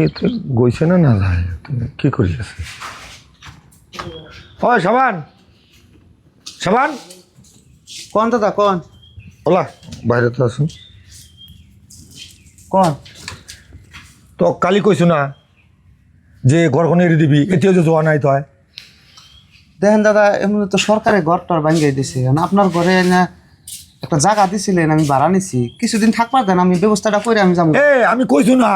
এ তো গৈছে না না যায় কি করি আছে ওই সাবান সাবান কোন দাদা কোন ওলা বাইরে তো আসুন কোন তো কালি কইছো না যে ঘরখন এড়ে দিবি এটিও যে যোয়া নাই তয় দেখেন দাদা এমনি তো সরকারে ঘরটার ভাঙ্গাই দিছে আপনার ঘরে না একটা জায়গা দিছিলেন আমি ভাড়া নিছি কিছুদিন থাকবার দেন আমি ব্যবস্থাটা করে আমি যাবো আমি কইছো না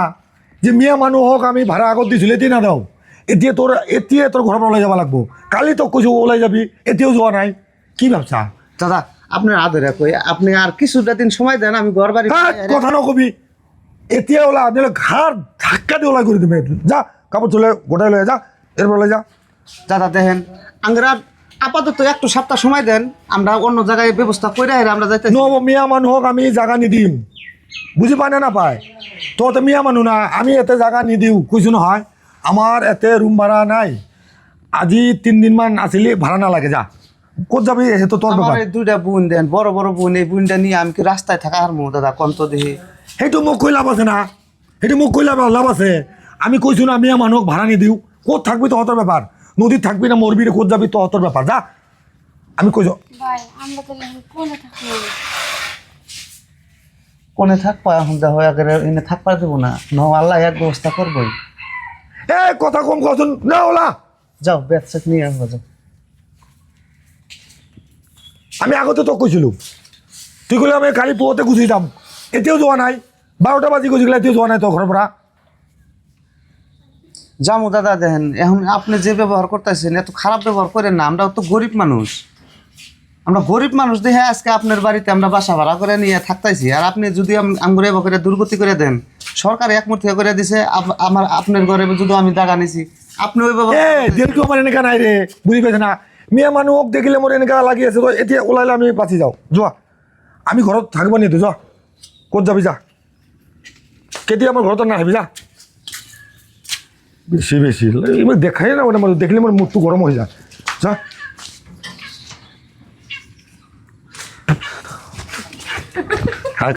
যে মিয়া মানুহ হোক আমি ভাড়া আগত দিছিল এটি না দাও এতিয়া তোর ঘৰৰ পৰা ওলাই যাব লাগবো কালি তোক কৈছো ওলাই যাবি এতিয়াও যোৱা নাই কি ভাবছা দাদা আপনার আদরে কই আপনি আর কিছুটা দিন সময় দেন আমি ঘর বাড়ি কথা নকবি এতিয়া ওলা দিলে ঘাড় ধাক্কা দিয়ে ওলাই করে দিবে যা কাপড় চলে গোটাই লয়ে যা এরপর লয়ে যা দাদা দেখেন আমরা আপাতত একটু সপ্তাহ সময় দেন আমরা অন্য জায়গায় ব্যবস্থা করে আমরা যাইতে মিয়া মানুহ হোক আমি জাগা নিদিম বুঝি পায় না পায় তো মিয়া মানুহ না আমি এতে জাগা নিদিও কৈছো নহয় আমার এতে রুম ভাড়া নাই আজি 3 দিনমান আছিলি ভাড়া না লাগে যা ক'ত যাবি সেইটো তোর আমার ব্যাপার এই দুইটা বোন দেন বড় বড় বোন এই বোনটা নিয়ে আমি কি রাস্তায় থাকা আর দাদা কন্ত দেখি সেইটো মোক কৈ লাভ আছে না সেইটো মোক কৈ লাভ আছে আমি কৈছো না মিয়া মানুহক ভাড়া নিদিও ক'ত থাকবি তহঁতৰ ব্যাপার নদীত থাকবি না মরবি রে ক'ত যাবি তহঁতৰ ব্যাপার যা আমি কৈছো ভাই আমরা তাহলে কোনে থাকবো কোনে থাকবা এখন দেখো একেবারে এনে থাকবার দেবো না ন আল্লাহ এক ব্যবস্থা করবোই কথা কম কচোন না ওলা যাও ব্যাগ চেক নিয়ে আসবো যাও আমি আগতে তোক কৈছিলো তুই ক'লে আমি কালি পুৱাতে গুচি যাম এতিয়াও যোৱা নাই 12টা বাজি গুচি গ'লে এতিয়াও যোৱা নাই তোৰ ঘৰৰ পৰা যাবো দাদা দেখেন এখন আপনি যে ব্যবহার করতেছেন এত খারাপ ব্যবহার করেন না আমরাও তো গরিব মানুষ আমরা গরিব মানুষ দেখে আজকে আপনার বাড়িতে আমরা বাসা ভাড়া করে নিয়ে থাকতেছি আর আপনি যদি আমার এবার করে দুর্গতি করে দেন সরকার একমত করে দিছে আমার আপনার ঘরে যদি আমি জায়গা নিছি আপনি ওই দিনটো আমাৰ এনেকা নাই ৰে বুজি পাইছে না মিয়া মানুহক দেখিলে মোৰ এনেকা লাগি আছে তো এতিয়া ওলাইলে আমি বাচি যাওঁ যোৱা আমি ঘৰত থাকিব নিদিওঁ যোৱা ক'ত যাবি যা কেতিয়া আমাৰ ঘৰত নাহিবি যা বেছি বেছি ইমান দেখাই না মানে দেখিলে মোৰ মুখটো গৰম হৈ যায় যা